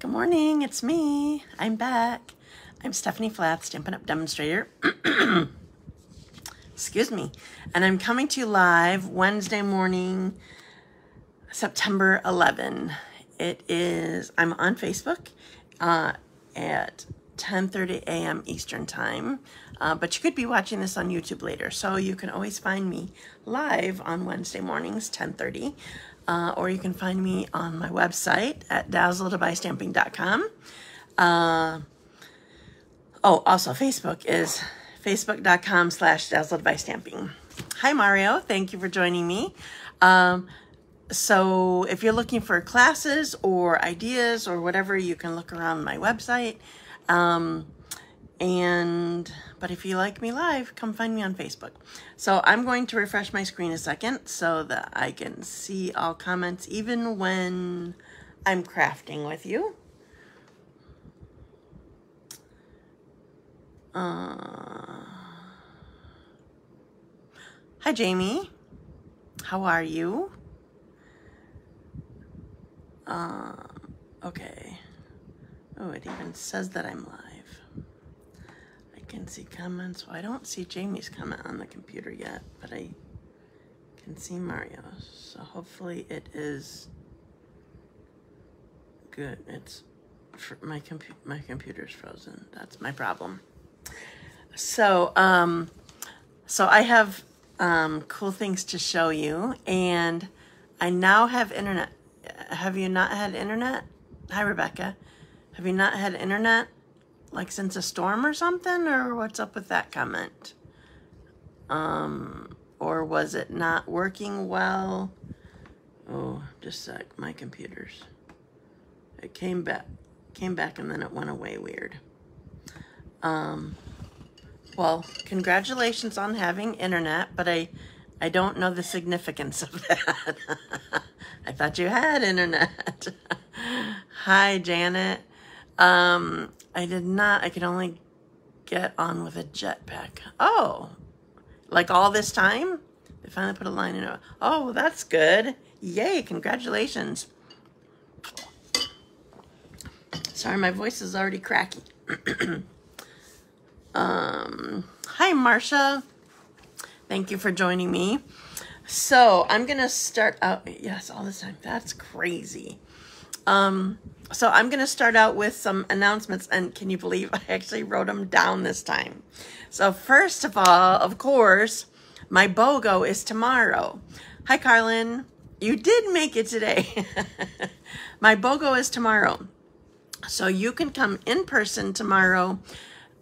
Good morning, it's me. I'm back. I'm Stephanie Flath, Stampin' Up! Demonstrator. Excuse me. And I'm coming to you live Wednesday morning, September 11. I'm on Facebook at 10:30 a.m. Eastern Time. But you could be watching this on YouTube later. So you can always find me live on Wednesday mornings, 10:30. Or you can find me on my website at dazzledbystamping.com. Also Facebook is facebook.com/dazzledbystamping. Hi, Mario. Thank you for joining me. So if you're looking for classes or ideas or whatever, you can look around my website. But if you like me live, come find me on Facebook. So I'm going to refresh my screen a second so that I can see all comments even when I'm crafting with you. Hi, Jamie. How are you? Okay. Oh, it even says that I'm live. I can see comments. Well, I don't see Jamie's comment on the computer yet, but I can see Mario's. So hopefully it is good. It's my computer's frozen. That's my problem. So I have cool things to show you, and I now have internet. Have you not had internet? Hi, Rebecca. Have you not had internet like since a storm or something, or what's up with that comment? Or was it not working well? Oh, just a sec, my computer's. It came back and then it went away weird. Well, congratulations on having internet, but I don't know the significance of that. I thought you had internet. Hi, Janet. I did not. I could only get on with a jetpack. Oh, like all this time? They finally put a line in it. Oh, that's good. Yay, congratulations. Sorry, my voice is already cracky. Hi, Marcia. Thank you for joining me. So I'm going to start out. Yes, all this time. That's crazy. So I'm going to start out with some announcements, and can you believe I actually wrote them down this time? So first of all, of course, my BOGO is tomorrow. Hi, Carlin. You did make it today. My BOGO is tomorrow. So you can come in person tomorrow.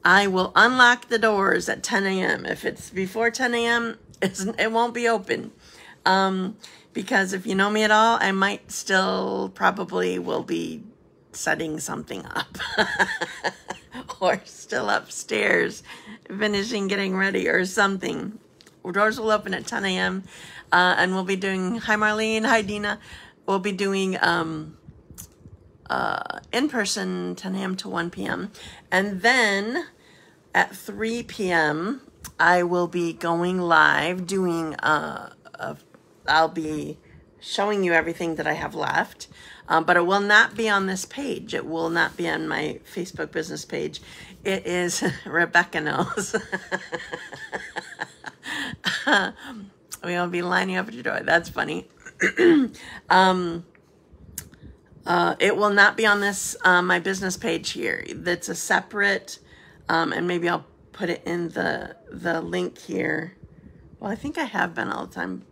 I will unlock the doors at 10 a.m. If it's before 10 a.m., it won't be open. Because if you know me at all, I might still probably will be setting something up or still upstairs finishing getting ready or something. Doors will open at 10 a.m. And we'll be doing, hi Marlene, hi Dina. We'll be doing in person 10 a.m. to 1 p.m. And then at 3 p.m. I will be going live doing I'll be showing you everything that I have left, but it will not be on this page. It will not be on my Facebook business page. It is, Rebecca knows. We'll be lining up at your door. That's funny. It will not be on this, my business page here. That's a separate, and maybe I'll put it in the link here. Well, I think I have been all the time,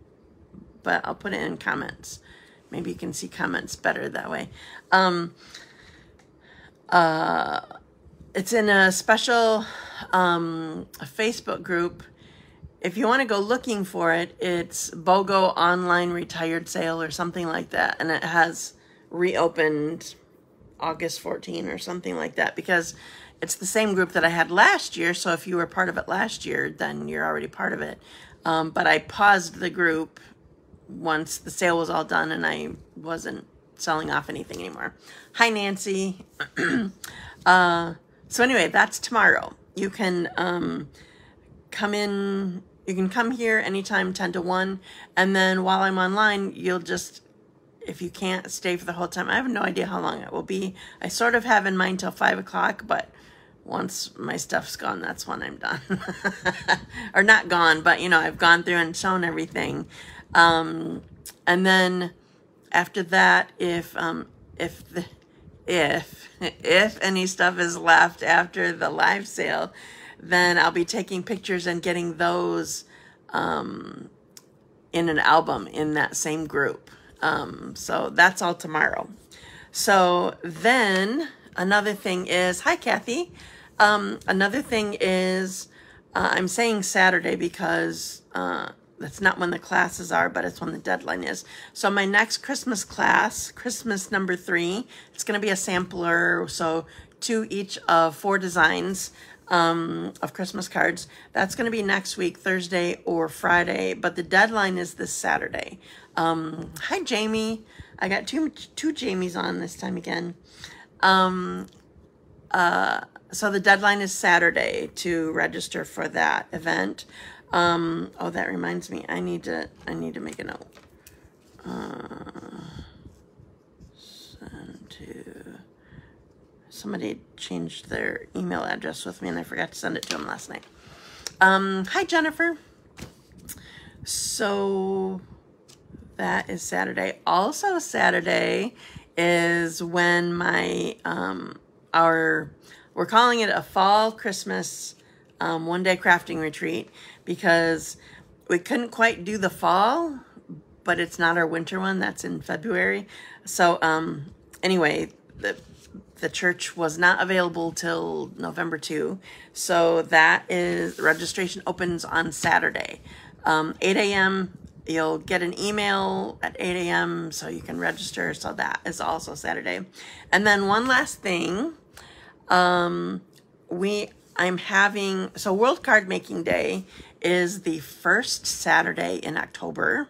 but I'll put it in comments. Maybe you can see comments better that way. It's in a special Facebook group. If you want to go looking for it, it's BOGO Online Retired Sale or something like that. And it has reopened August 14 or something like that, because it's the same group that I had last year. So if you were part of it last year, then you're already part of it. But I paused the group once the sale was all done and I wasn't selling off anything anymore. Hi, Nancy. So anyway, that's tomorrow. You can come in, you can come here anytime 10 to 1. And then while I'm online, you'll just, if you can't stay for the whole time, I have no idea how long it will be. I sort of have in mind till 5 o'clock, but once my stuff's gone, that's when I'm done. Or not gone, but you know, I've gone through and shown everything. And then after that, if any stuff is left after the live sale, then I'll be taking pictures and getting those in an album in that same group. So that's all tomorrow. So then another thing is, hi Kathy. Another thing is, I'm saying Saturday because that's not when the classes are, but it's when the deadline is. So my next Christmas class, Christmas number 3, it's going to be a sampler. So 2 each of 4 designs of Christmas cards. That's going to be next week, Thursday or Friday, but the deadline is this Saturday. Hi, Jamie. I got two Jamies on this time again. So the deadline is Saturday to register for that event. Oh, that reminds me, I need to make a note. Send to, somebody changed their email address with me and I forgot to send it to them last night. Hi, Jennifer. So that is Saturday. Also Saturday is when my, we're calling it a fall Christmas one-day crafting retreat because we couldn't quite do the fall, but it's not our winter one. That's in February. So anyway, the church was not available till November 2. So that is, registration opens on Saturday. 8 a.m. You'll get an email at 8 a.m. so you can register. So that is also Saturday. And then one last thing. I'm having, so World Card Making Day is the first Saturday in October.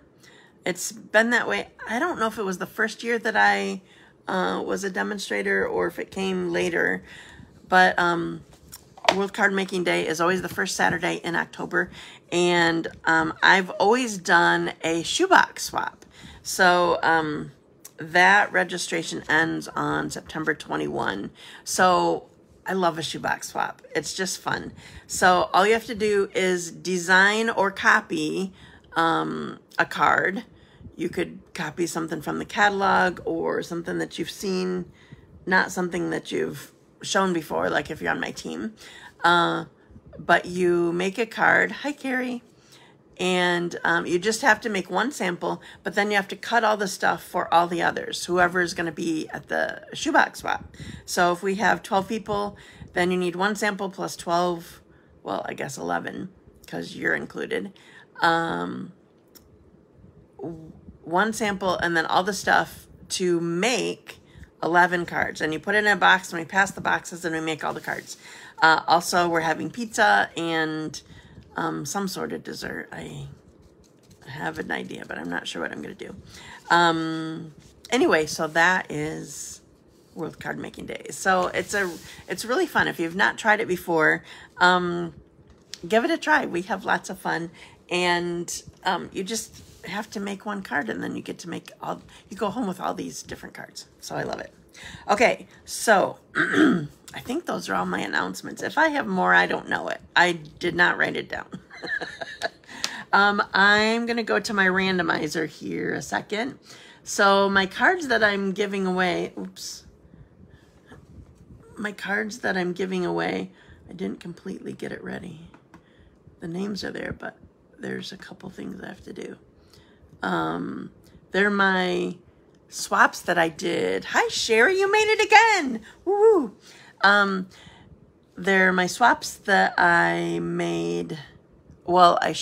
It's been that way. I don't know if it was the first year that I was a demonstrator or if it came later, but World Card Making Day is always the first Saturday in October, and I've always done a shoebox swap. So that registration ends on September 21. So I love a shoebox swap. It's just fun. So all you have to do is design or copy a card. You could copy something from the catalog or something that you've seen, not something that you've shown before, like if you're on my team. But you make a card. Hi, Carrie. And you just have to make one sample, but then you have to cut all the stuff for all the others, whoever is going to be at the shoebox swap. So if we have 12 people, then you need one sample plus 12, well, I guess 11, because you're included. One sample and then all the stuff to make 11 cards. And you put it in a box and we pass the boxes and we make all the cards. Also, we're having pizza and some sort of dessert. I have an idea, but I'm not sure what I'm going to do. Anyway, so that is World Card Making Day. So it's really fun. If you've not tried it before, give it a try. We have lots of fun, and you just have to make one card, and then you get to make all. You go home with all these different cards. So I love it. Okay, so I think those are all my announcements. If I have more, I don't know it. I did not write it down. I'm going to go to my randomizer here a second. So my cards that I'm giving away, oops. My cards that I'm giving away, I didn't completely get it ready. The names are there, but there's a couple things I have to do. They're my swaps that I did. Hi, Sherry, you made it again. Woo! They're my swaps that I made. Well, I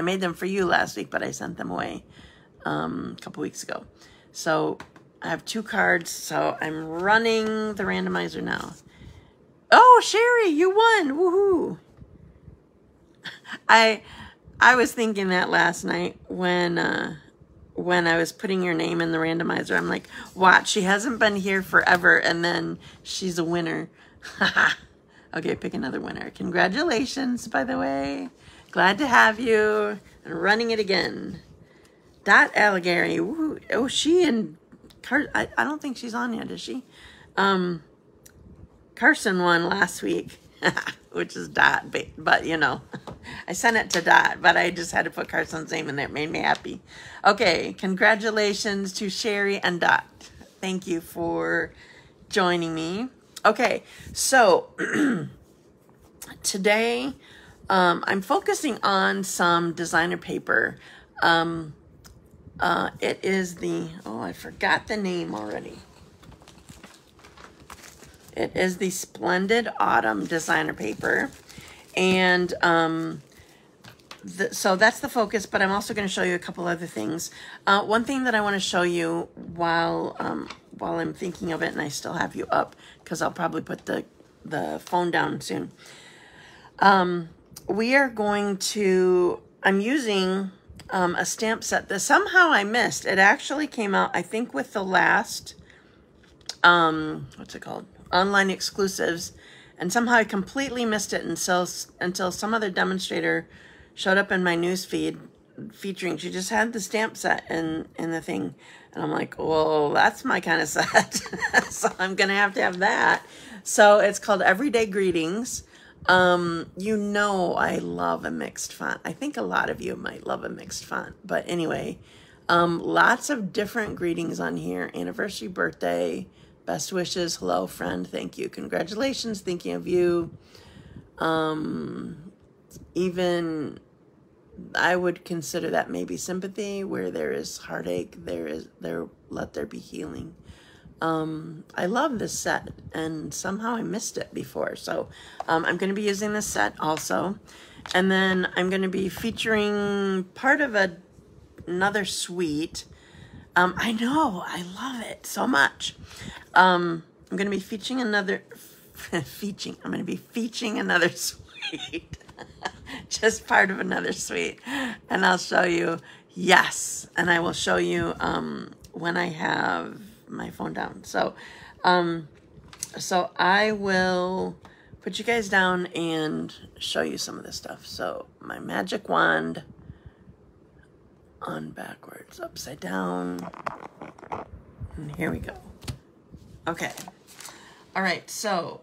made them for you last week, but I sent them away a couple weeks ago. So I have 2 cards, so I'm running the randomizer now. Oh, Sherry, you won. Woohoo! I was thinking that last night when I was putting your name in the randomizer. I'm like, watch, she hasn't been here forever, and then she's a winner. Okay, pick another winner. Congratulations, by the way. Glad to have you. And running it again. Dot Alighire. Ooh, oh, she and I don't think she's on yet, is she? Carson won last week, which is Dot, but you know, I sent it to Dot, but I just had to put Carson's name in there. It made me happy. Okay, congratulations to Sherry and Dot. Thank you for joining me. Okay, so today I'm focusing on some designer paper. It is the, oh, I forgot the name already. It is the Splendid Autumn designer paper. And so that's the focus, but I'm also going to show you a couple other things. One thing that I want to show you while I'm thinking of it, and I still have you up, because I'll probably put the phone down soon. We are going to, I'm using a stamp set that somehow I missed. It actually came out, I think, with the last, what's it called? Online exclusives, and somehow I completely missed it until some other demonstrator showed up in my news feed featuring, she just had the stamp set in the thing, and I'm like, well, that's my kind of set. So I'm gonna have to have that. So it's called Everyday Greetings. You know, I love a mixed font. I think a lot of you might love a mixed font, but anyway, lots of different greetings on here. Anniversary, birthday, best wishes, hello, friend, thank you, congratulations, thinking of you. Even I would consider that maybe sympathy. Where there is heartache, let there be healing. I love this set, and somehow I missed it before. So I'm going to be using this set also. And then I'm going to be featuring part of another suite. I know, I love it so much. I'm going to be featuring another, I'm going to be featuring another suite. Just part of another suite. And I'll show you, yes. And I will show you when I have my phone down. So, so I will put you guys down and show you some of this stuff. So my magic wand on backwards, upside down, and here we go. Okay. All right. So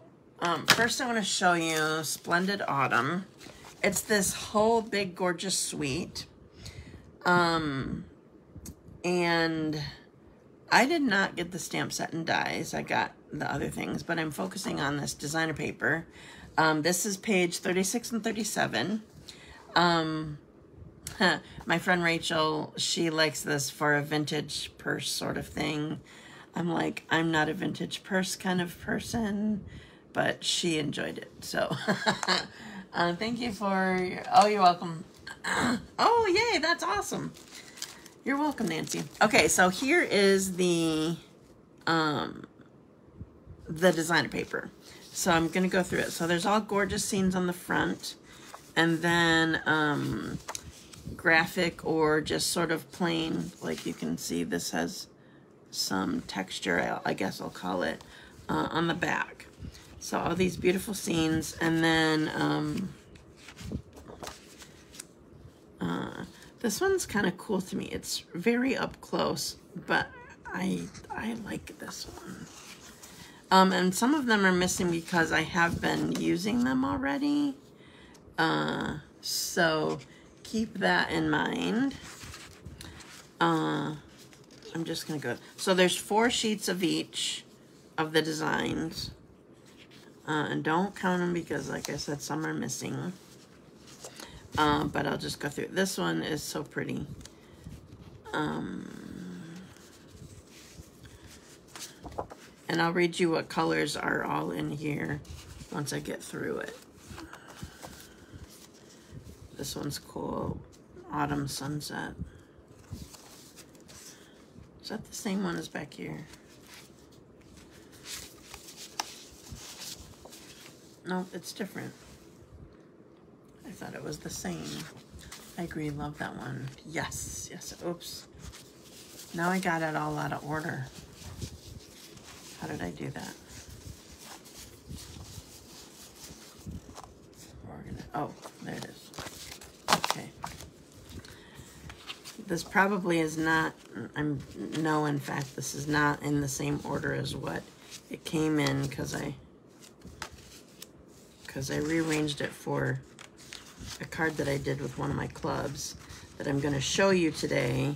first I want to show you Splendid Autumn. It's this whole big gorgeous suite. And I did not get the stamp set and dies. I got the other things, but I'm focusing on this designer paper. This is page 36 and 37. My friend Rachel, she likes this for a vintage purse sort of thing. I'm like, I'm not a vintage purse kind of person, but she enjoyed it. So thank you for your, oh, you're welcome. Oh, yay, that's awesome. You're welcome, Nancy. Okay, so here is the designer paper. So I'm gonna go through it. So there's all gorgeous scenes on the front, and then graphic or just sort of plain, like you can see this has some texture, I guess I'll call it, on the back. So all these beautiful scenes, and then this one's kind of cool to me. It's very up close, but I like this one. And some of them are missing because I have been using them already. So keep that in mind. I'm just gonna go. So there's 4 sheets of each of the designs. And don't count them because, like I said, some are missing. But I'll just go through. This one is so pretty. And I'll read you what colors are all in here once I get through it. This one's cool. Autumn Sunset. Is that the same one as back here? No, it's different. I thought it was the same. I agree, love that one. Yes, yes, oops. Now I got it all out of order. How did I do that? We're gonna, oh, there it is. Okay. this probably is not, no, in fact, this is not in the same order as what it came in because I rearranged it for a card that I did with one of my clubs that I'm going to show you today,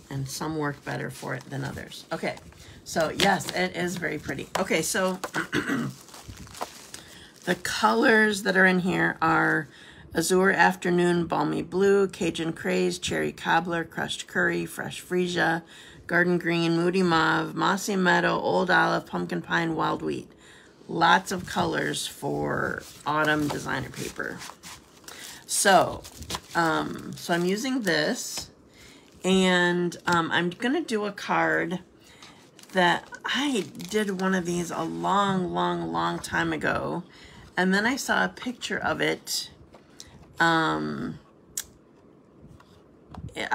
and some work better for it than others. Okay, so yes, it is very pretty. Okay, so the colors that are in here are Azure Afternoon, Balmy Blue, Cajun Craze, Cherry Cobbler, Crushed Curry, Fresh Freesia, Garden Green, Moody Mauve, Mossy Meadow, Old Olive, Pumpkin Pine, Wild Wheat. Lots of colors for autumn designer paper. So, so I'm using this, and I'm gonna do a card that I did one of these a long time ago, and then I saw a picture of it. I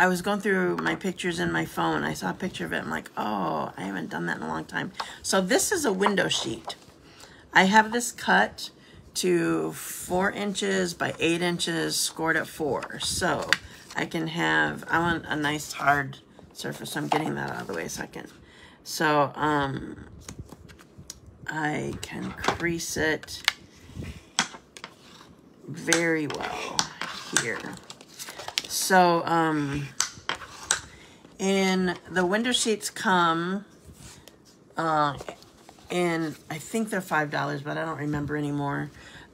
was going through my pictures in my phone. I saw a picture of it. I'm like, oh, I haven't done that in a long time. So this is a window sheet. I have this cut to 4 inches by 8 inches, scored at 4. So I can have, I want a nice hard surface. So I'm getting that out of the way a second. So I can crease it very well here. So in the window sheets come in, I think they're $5, but I don't remember anymore.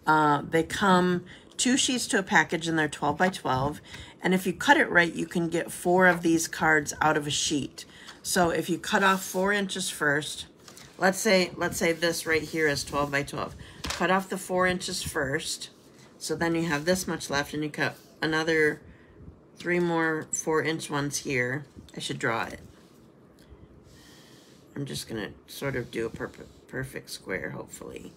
They come 2 sheets to a package, and they're 12 by 12. And if you cut it right, you can get 4 of these cards out of a sheet. So if you cut off 4 inches first, let's say this right here is 12 by 12. Cut off the 4 inches first. So then you have this much left, and you cut another 3 more 4-inch ones here. I should draw it. I'm just gonna sort of do a perfect square, hopefully.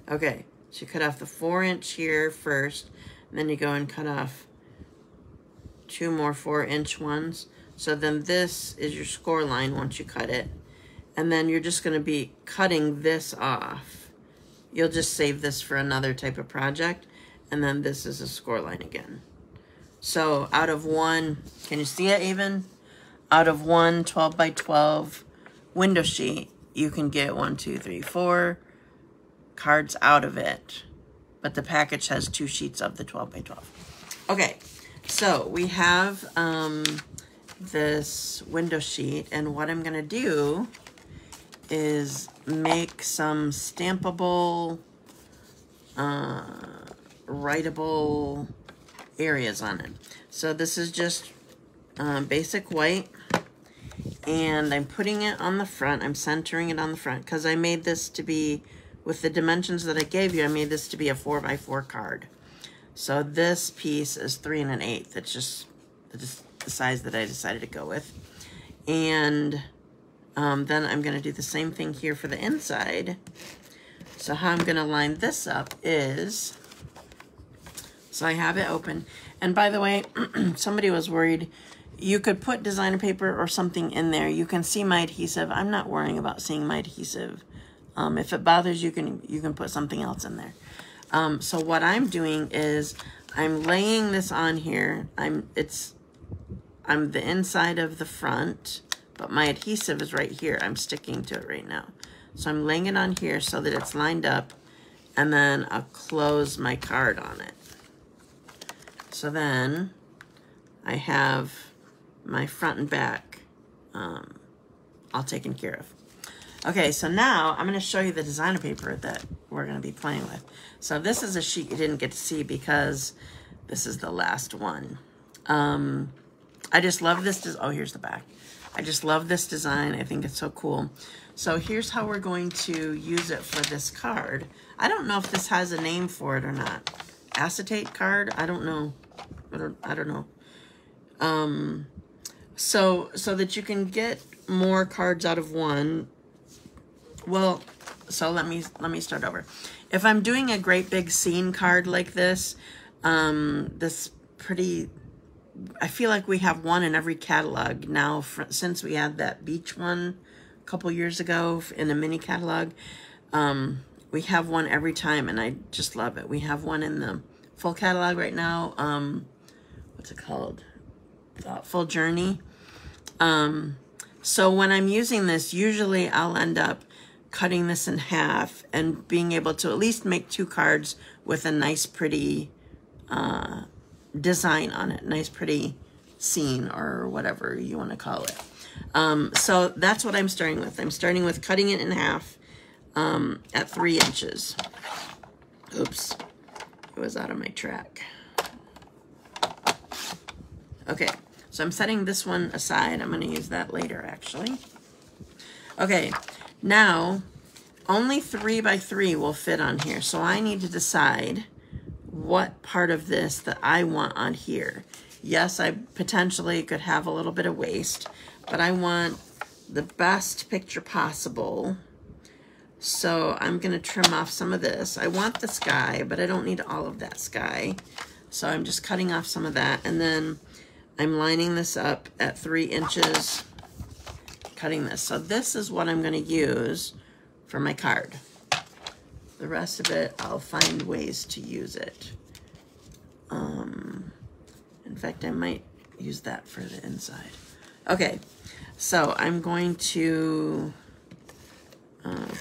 Okay, so you cut off the 4-inch here first, and then you go and cut off 2 more 4-inch ones. So then this is your score line once you cut it. And then you're just gonna be cutting this off. You'll just save this for another type of project, and then this is a score line again. So out of one, can you see it even? Out of one 12 by 12 window sheet, you can get 1, 2, 3, 4 cards out of it, but the package has 2 sheets of the 12 by 12. Okay, so we have this window sheet, and what I'm gonna do is make some stampable, writable areas on it. So this is just basic white, and I'm putting it on the front. I'm centering it on the front because I made this to be, with the dimensions that I gave you, I made this to be a 4 by 4 card. So this piece is 3 1/8. It's just the size that I decided to go with. And then I'm going to do the same thing here for the inside. So how I'm going to line this up is, so I have it open. And by the way, somebody was worried, you could put designer paper or something in there. You can see my adhesive. I'm not worrying about seeing my adhesive. If it bothers you, you can put something else in there. So what I'm doing is I'm laying this on here. I'm the inside of the front, but my adhesive is right here. I'm sticking to it right now. So I'm laying it on here so that it's lined up, and then I'll close my card on it. So then I have my front and back all taken care of. Okay, so now I'm going to show you the designer paper that we're going to be playing with. So this is a sheet you didn't get to see because this is the last one. I just love this. Oh, here's the back. I just love this design. I think it's so cool. So here's how we're going to use it for this card. I don't know if this has a name for it or not. Acetate card? I don't know. I don't know. So that you can get more cards out of one. Well, so let me start over. If I'm doing a great big scene card like this, I feel like we have one in every catalog now, since we had that beach one a couple years ago in a mini catalog. We have one every time, and I just love it. We have one in the full catalog right now. What's it called? thoughtful journey. So when I'm using this, usually I'll end up cutting this in half and being able to at least make 2 cards with a nice pretty design on it, nice pretty scene or whatever you want to call it. So that's what I'm starting with. I'm starting with cutting it in half at 3 inches. Oops, it was out of my track. Okay, so I'm setting this one aside. I'm going to use that later, actually. Okay, now only 3 by 3 will fit on here, so I need to decide what part of this that I want on here. Yes, I potentially could have a little bit of waste, but I want the best picture possible. So I'm going to trim off some of this. I want the sky, but I don't need all of that sky. So I'm just cutting off some of that, and then I'm lining this up at 3 inches, cutting this. So this is what I'm going to use for my card. The rest of it, I'll find ways to use it. In fact, I might use that for the inside. Okay, so I'm going to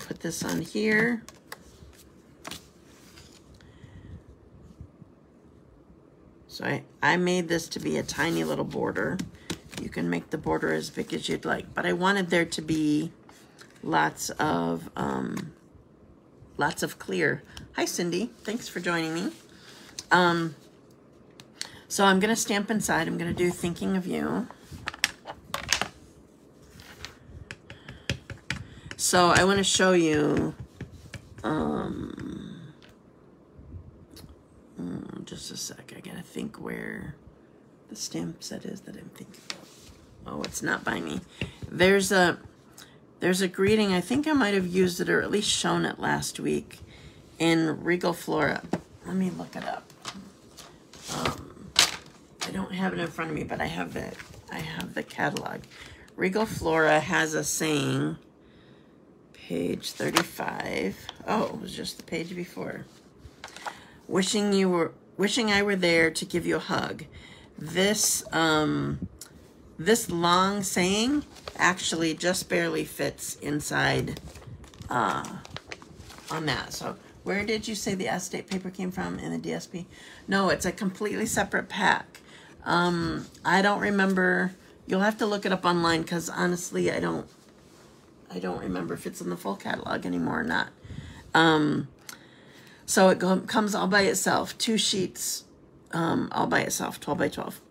put this on here. So I made this to be a tiny little border. You can make the border as big as you'd like, but I wanted there to be lots of clear. Hi, Cindy. Thanks for joining me. So I'm going to stamp inside. I'm going to do Thinking of You. So I want to show you just a sec. I got to think where the stamp set is that I'm thinking of. Oh, it's not by me. There's a greeting. I think I might have used it or at least shown it last week in Regal Flora. Let me look it up. I don't have it in front of me, but I have it. I have the catalog. Regal Flora has a saying, page 35. Oh, it was just the page before. Wishing I were there to give you a hug. This this long saying actually just barely fits inside on that. So where did you say the acetate paper came from in the DSP? No, it's a completely separate pack. I don't remember. You'll have to look it up online because honestly, I don't remember if it's in the full catalog anymore or not. So it comes all by itself, 2 sheets, all by itself, 12 by 12.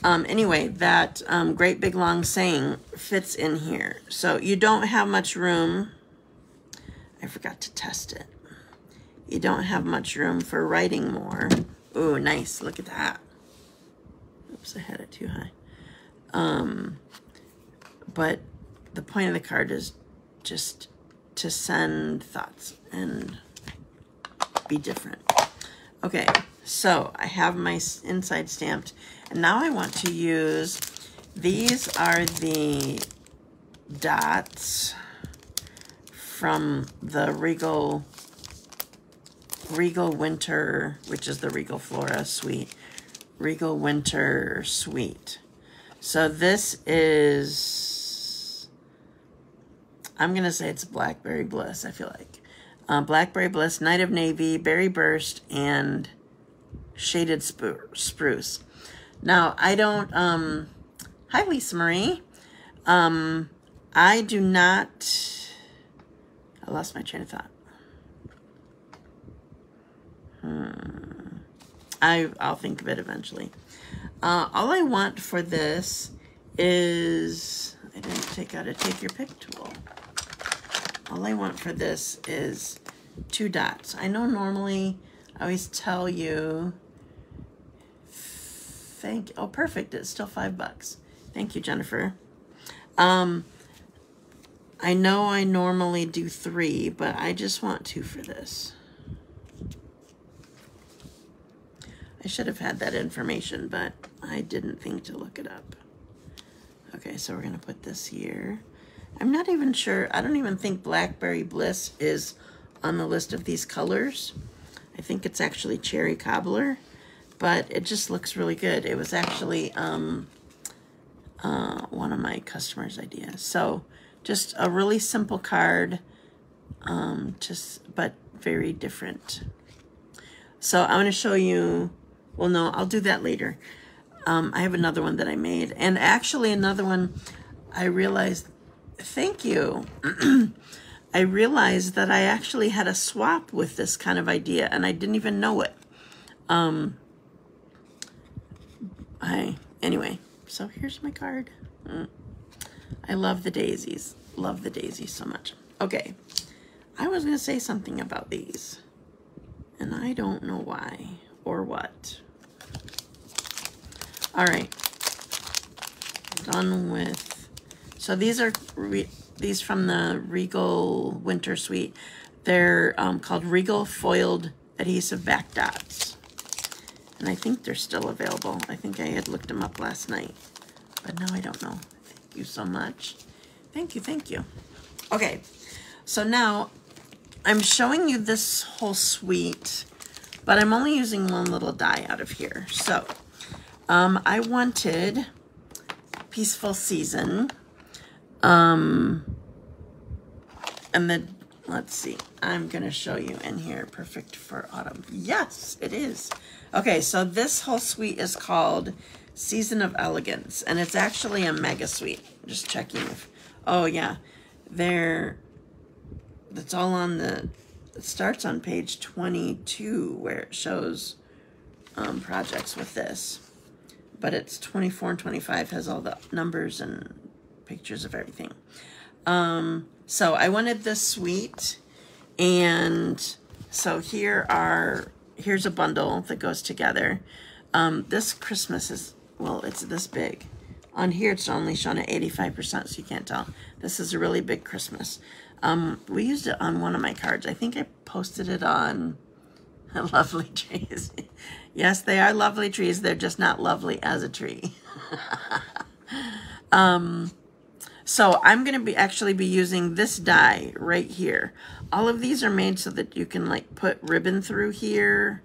Anyway, that great big long saying fits in here. So you don't have much room. I forgot to test it. You don't have much room for writing more. Ooh, nice. Look at that. Oops, I had it too high. But the point of the card is just to send thoughts and be different. Okay, so I have my inside stamped, and now I want to use, these are the dots from the Regal Winter, which is the Regal Flora Suite, Regal Winter Suite. So this is, I'm gonna say it's Blackberry Bliss, I feel like. Blackberry Bliss, Night of Navy, Berry Burst, and Shaded Spruce. Now, I don't, hi Lisa Marie. I do not, I lost my train of thought. I'll think of it eventually. All I want for this is, I didn't take out a take your pick tool. All I want for this is 2 dots. I know normally I always tell you, oh, perfect, it's still $5. Thank you, Jennifer. I know I normally do 3, but I just want 2 for this. I should have had that information, but I didn't think to look it up. Okay, so we're gonna put this here. I'm not even sure, I don't even think Blackberry Bliss is on the list of these colors. I think it's actually Cherry Cobbler, but it just looks really good. It was actually one of my customers' ideas. So just a really simple card, but very different. So I'm going to show you, well, no, I'll do that later. I have another one that I made, and actually another one I realized, thank you. I realized that I actually had a swap with this kind of idea, and I didn't even know it. Anyway, so here's my card. I love the daisies. Love the daisies so much. Okay, I was going to say something about these, and I don't know why or what. All right, done with, so these are these from the Regal Winter Suite. They're called Regal Foiled Adhesive Back Dots. And I think they're still available. I think I had looked them up last night, but now I don't know. Thank you so much. Thank you, thank you. Okay, so now I'm showing you this whole suite, but I'm only using one little die out of here. So I wanted Peaceful Season. And then, let's see, I'm going to show you in here, Perfect for Autumn. Yes, it is. Okay, so this whole suite is called Season of Elegance, and it's actually a mega suite. Just checking if, oh yeah, that's all on the, it starts on page 22 where it shows projects with this. But it's 24 and 25 has all the numbers and pictures of everything. So I wanted this suite, and so here's a bundle that goes together. This Christmas is, well, it's this big. On here it's only shown at 85%, so you can't tell. This is a really big Christmas. We used it on one of my cards. I think I posted it on Lovely Trees. Yes, they are lovely trees. They're just not lovely as a tree. So I'm going to actually be using this die right here. All of these are made so that you can like put ribbon through here.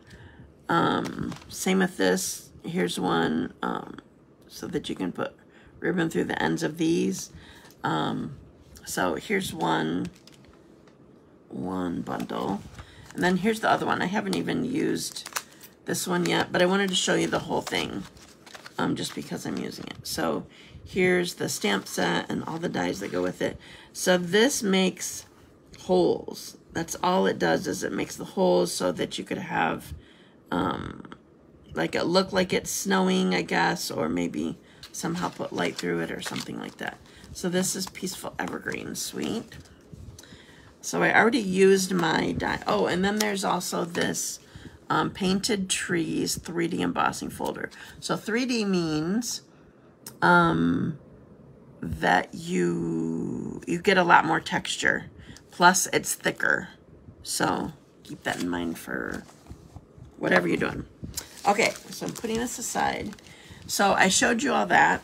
Same with this. Here's one so that you can put ribbon through the ends of these. So here's one bundle. And then here's the other one. I haven't even used this one yet, but I wanted to show you the whole thing just because I'm using it. So here's the stamp set and all the dies that go with it. So this makes holes. That's all it does, is it makes the holes so that you could have like it look like it's snowing, I guess, or maybe somehow put light through it or something like that. So this is Peaceful Evergreen Suite. So I already used my die. Oh, and then there's also this Painted Trees 3D embossing folder. So 3D means that you get a lot more texture. Plus it's thicker. So keep that in mind for whatever you're doing. Okay, so I'm putting this aside. So I showed you all that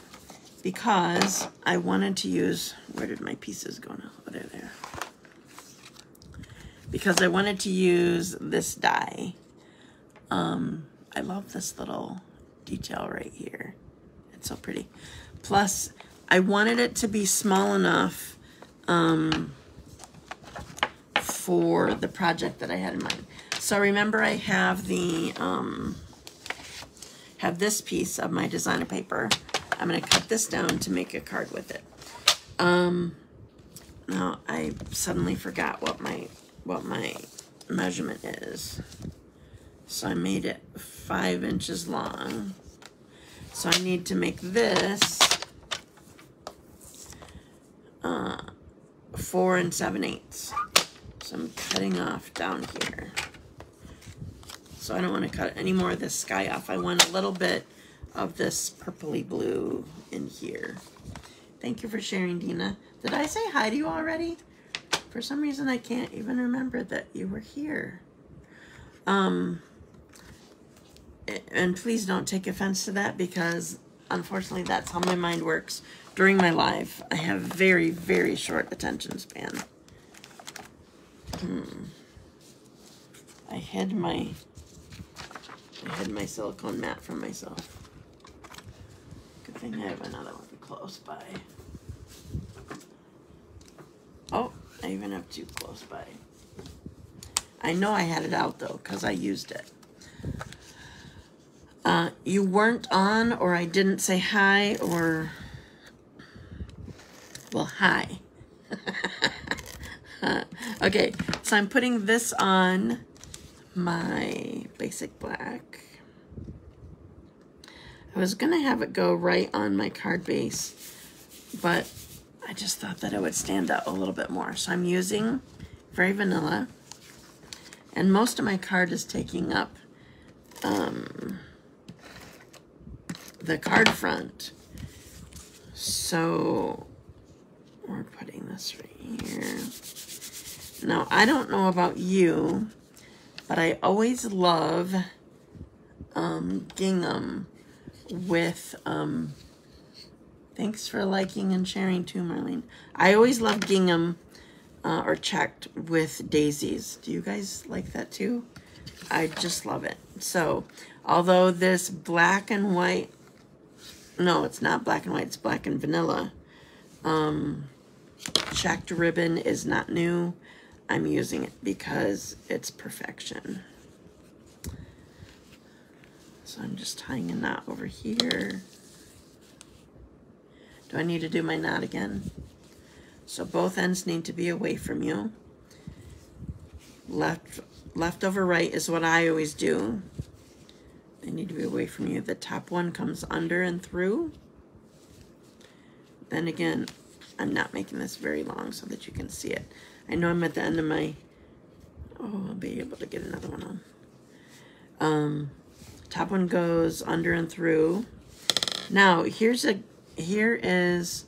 because I wanted to use, where did my pieces go now? Oh, they're there. Because I wanted to use this die. I love this little detail right here. It's so pretty. Plus, I wanted it to be small enough for the project that I had in mind. So remember, I have the this piece of my designer paper. I'm going to cut this down to make a card with it. Now I suddenly forgot what my measurement is. So I made it 5 inches long. So I need to make this 4 7/8. So I'm cutting off down here. So I don't want to cut any more of this sky off. I want a little bit of this purpley blue in here. Thank you for sharing, Dina. Did I say hi to you already? For some reason, I can't even remember that you were here. And please don't take offense to that, because unfortunately that's how my mind works during my live. I have very, very short attention span. I hid my silicone mat from myself. Good thing I have another one. close by. Oh, I even have too close by. I know I had it out though, because I used it. You weren't on, or I didn't say hi, or, well, hi. Okay, so I'm putting this on my basic black. I was gonna have it go right on my card base, but I just thought that it would stand out a little bit more. So I'm using very vanilla, and most of my card is taking up the card front. So we're putting this right here. Now, I don't know about you, but I always love gingham with, thanks for liking and sharing too, Marlene. I always love gingham or checked with daisies. Do you guys like that too? I just love it. So, although this black and white, no, it's not black and white, it's black and vanilla, checked ribbon is not new. I'm using it because it's perfection. So I'm just tying a knot over here. Do I need to do my knot again? So both ends need to be away from you. Left over right is what I always do. They need to be away from you. The top one comes under and through. Then again, I'm not making this very long so that you can see it. I know I'm at the end of my, oh, I'll be able to get another one on. Top one goes under and through. Now, here is,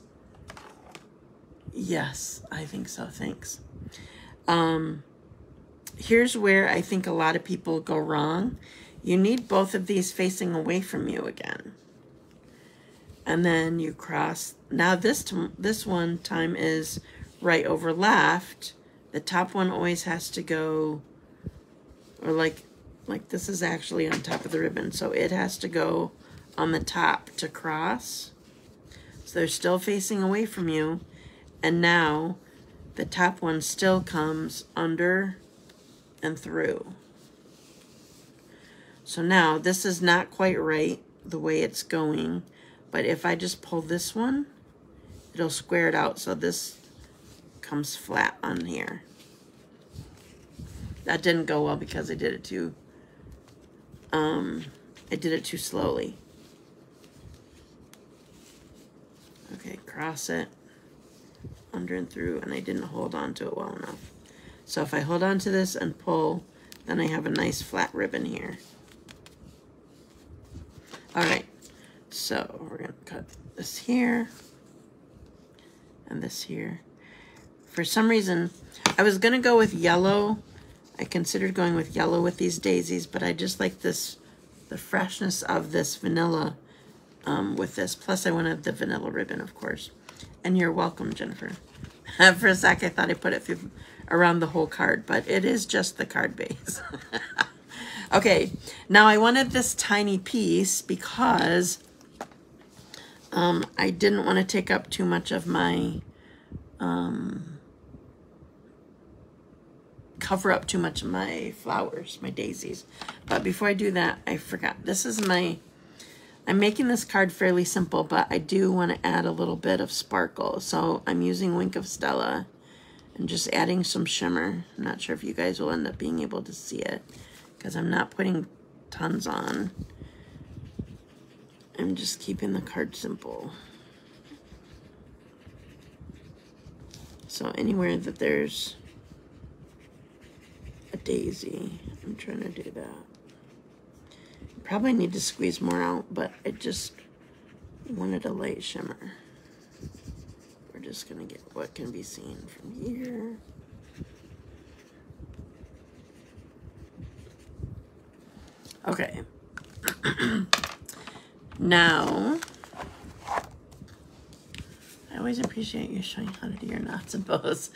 yes, I think so, thanks. Here's where I think a lot of people go wrong. You need both of these facing away from you again. And then you cross. Now this one time is right over left. The top one always has to go, or like this is actually on top of the ribbon, so it has to go on the top to cross. So they're still facing away from you, and now the top one still comes under and through. So now this is not quite right the way it's going, but if I just pull this one, it'll square it out so this comes flat on here. That didn't go well because I did it too slowly. Okay, cross it under and through, and I didn't hold on to it well enough. So if I hold on to this and pull, then I have a nice flat ribbon here. All right, so we're gonna cut this here and this here. For some reason, I was gonna go with yellow. I considered going with yellow with these daisies, but I just like this, the freshness of this vanilla with this. Plus I wanted the vanilla ribbon, of course. And you're welcome, Jennifer. For a sec, I thought I put it through around the whole card, but it is just the card base. Okay, now I wanted this tiny piece because I didn't want to take up too much of my, cover up too much of my flowers, my daisies. But before I do that, I forgot. This is my, I'm making this card fairly simple, but I do want to add a little bit of sparkle. So I'm using Wink of Stella and just adding some shimmer. I'm not sure if you guys will end up being able to see it because I'm not putting tons on. I'm just keeping the card simple. So anywhere that there's a daisy, I'm trying to do that. Probably need to squeeze more out, but I just wanted a light shimmer. We're just gonna get what can be seen from here. Okay. Now, I always appreciate you showing how to do your knots and bows.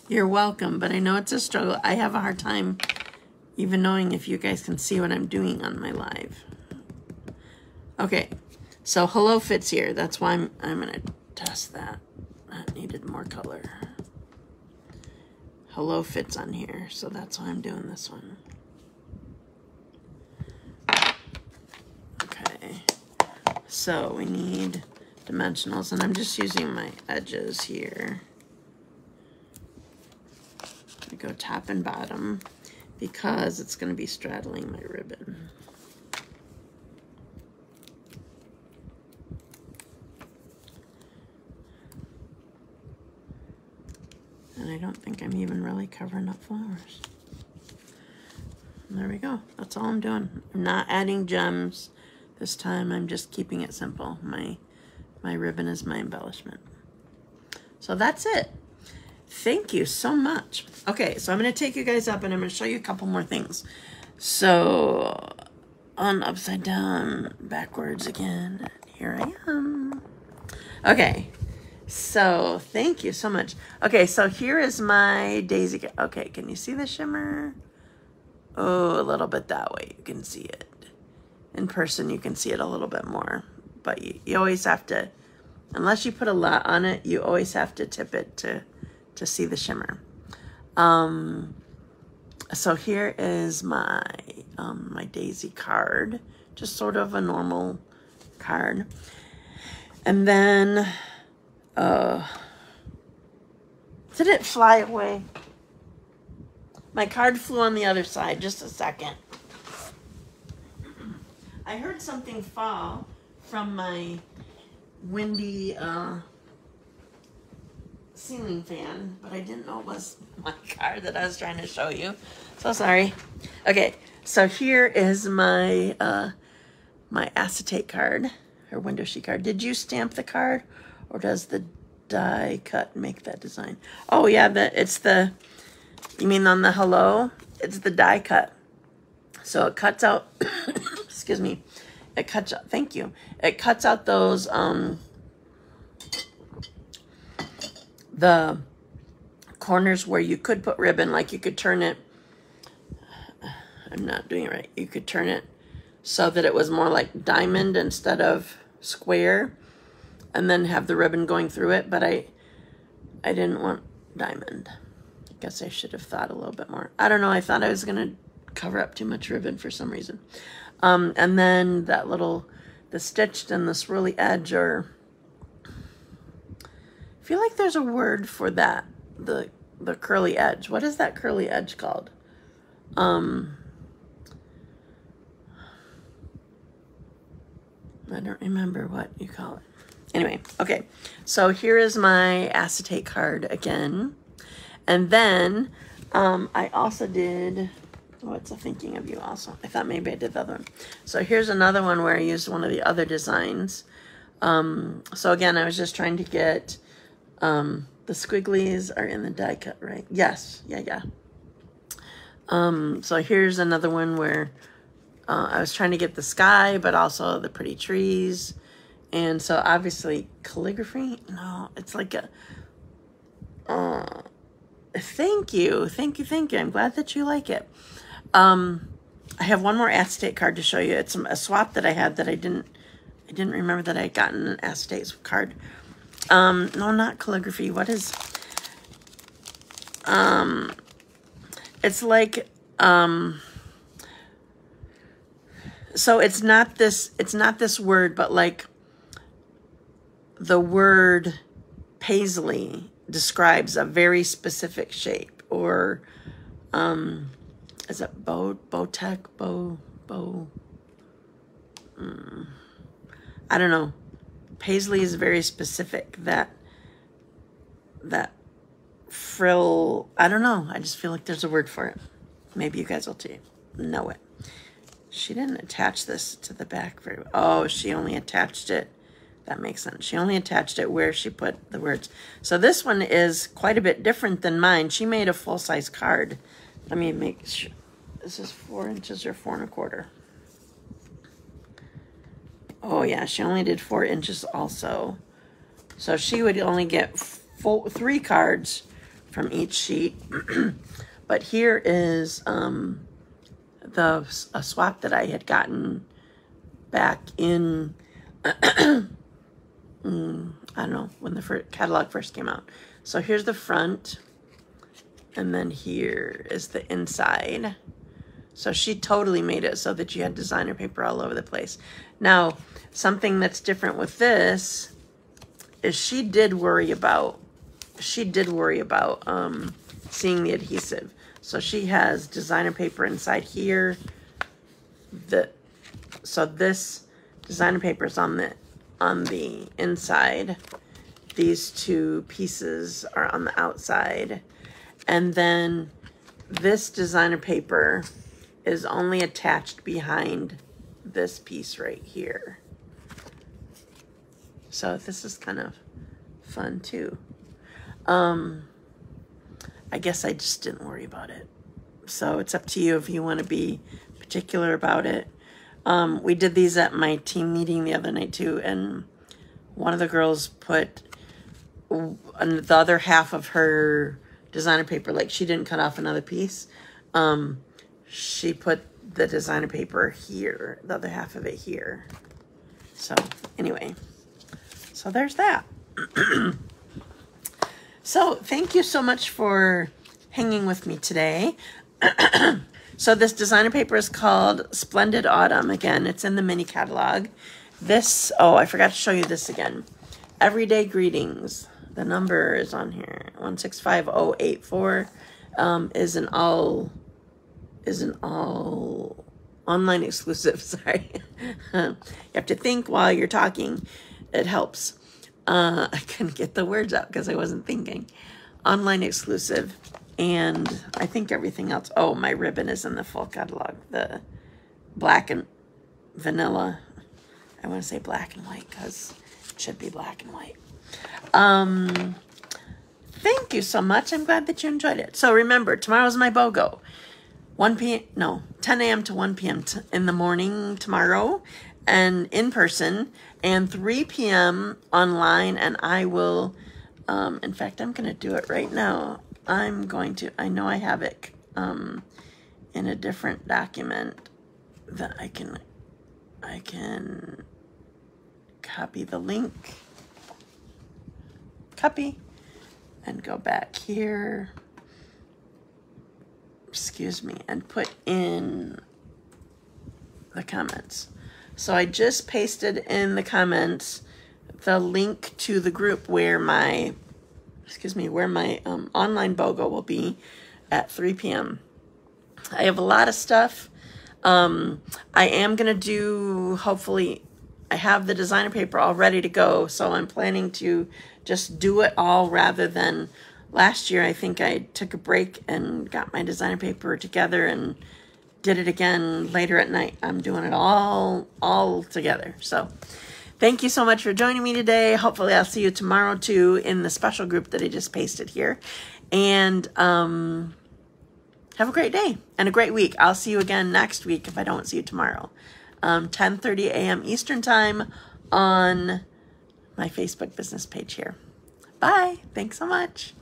You're welcome, but I know it's a struggle. I have a hard time even knowing if you guys can see what I'm doing on my live. Okay, So hello fits here. That's why I'm gonna test that. That needed more color. Hello fits on here, so that's why I'm doing this one. Okay, so we need dimensionals, and I'm just using my edges here. I go top and bottom because it's going to be straddling my ribbon. And I don't think I'm even really covering up flowers. And there we go. That's all I'm doing. I'm not adding gems this time. I'm just keeping it simple. My ribbon is my embellishment. So that's it. Thank you so much. Okay, so I'm going to take you guys up and I'm going to show you a couple more things. So, on upside down, backwards again. Here I am. Okay, so thank you so much. Okay, so here is my daisy. Okay, can you see the shimmer? Oh, a little bit that way. You can see it. In person, you can see it a little bit more. But you always have to, unless you put a lot on it, you always have to tip it to see the shimmer. So here is my my daisy card, just sort of a normal card. And then, did it fly away? My card flew on the other side, just a second. I heard something fall from my windy ceiling fan, but I didn't know it was my card that I was trying to show you. So sorry. Okay, so here is my my acetate card, or window sheet card. Did you stamp the card, or does the die cut make that design? Oh yeah, it's the, you mean on the hello? It's the die cut. So it cuts out, excuse me, it cuts out, thank you. It cuts out those, the corners where you could put ribbon, like you could turn it, I'm not doing it right, you could turn it so that it was more like diamond instead of square, and then have the ribbon going through it, but I didn't want diamond. I guess I should have thought a little bit more. I don't know, I thought I was going to cover up too much ribbon for some reason. And then that little, the stitched and the swirly edge, or I feel like there's a word for that, the curly edge. What is that curly edge called? I don't remember what you call it. Anyway, okay. So here is my acetate card again. And then I also did, what's a thinking of you also? I thought maybe I did the other one. So here's another one where I used one of the other designs. So again, I was just trying to get, the squigglies are in the die cut, right? Yes, yeah. So here's another one where I was trying to get the sky, but also the pretty trees. And so obviously calligraphy, no, it's like a, thank you. I'm glad that you like it. I have one more acetate card to show you. It's a swap that I had that I didn't remember that I had gotten an acetate card. No, not calligraphy. What is, it's like, so it's not this word, but like the word paisley describes a very specific shape, or, is it Bowtech? I don't know. Paisley is very specific. That frill, I don't know. I just feel like there's a word for it. Maybe you guys will know it. She didn't attach this to the back very well. Oh, she only attached it. That makes sense. She only attached it where she put the words. So this one is quite a bit different than mine. She made a full-size card. Let me make sure. This is 4 inches or 4 1/4. Oh yeah, she only did 4 inches also. So she would only get 3 cards from each sheet. But here is a swap that I had gotten back in I don't know, when the catalog first came out. So here's the front, and then here is the inside. So she totally made it so that you had designer paper all over the place. Now, something that's different with this is she did worry about seeing the adhesive. So she has designer paper inside here. So this designer paper is on the inside. These two pieces are on the outside. And then this designer paper is only attached behind this piece right here. So this is kind of fun too. I guess I just didn't worry about it. So it's up to you if you want to be particular about it. We did these at my team meeting the other night too, and one of the girls put the other half of her designer paper, like she didn't cut off another piece. She put the designer paper here, the other half of it here. So anyway, so there's that. So thank you so much for hanging with me today. So this designer paper is called Splendid Autumn. Again, it's in the mini catalog. This, oh, I forgot to show you this again. Everyday Greetings. The number is on here. 165084 is an all online exclusive. Sorry. You have to think while you're talking. It helps. I couldn't get the words out because I wasn't thinking. Online exclusive. And I think everything else. Oh, my ribbon is in the full catalog. The black and vanilla. I want to say black and white because it should be black and white. Thank you so much. I'm glad that you enjoyed it. So remember, tomorrow's my BOGO. 10 a.m. to 1 p.m. in the morning tomorrow, and in person, and 3 p.m. online. And I will, in fact, I'm going to do it right now. I know I have it in a different document that I can copy the link. Copy. And go back here. Excuse me. And put in the comments. So I just pasted in the comments the link to the group where my online BOGO will be at 3 p.m. I have a lot of stuff. I am going to do, hopefully, I have the designer paper all ready to go, so I'm planning to just do it all rather than last year. I think I took a break and got my designer paper together and did it again later at night. I'm doing it all together. So thank you so much for joining me today. Hopefully I'll see you tomorrow too in the special group that I just pasted here. And have a great day and a great week. I'll see you again next week if I don't see you tomorrow. 10:30 a.m. Eastern Time on my Facebook business page here. Bye. Thanks so much.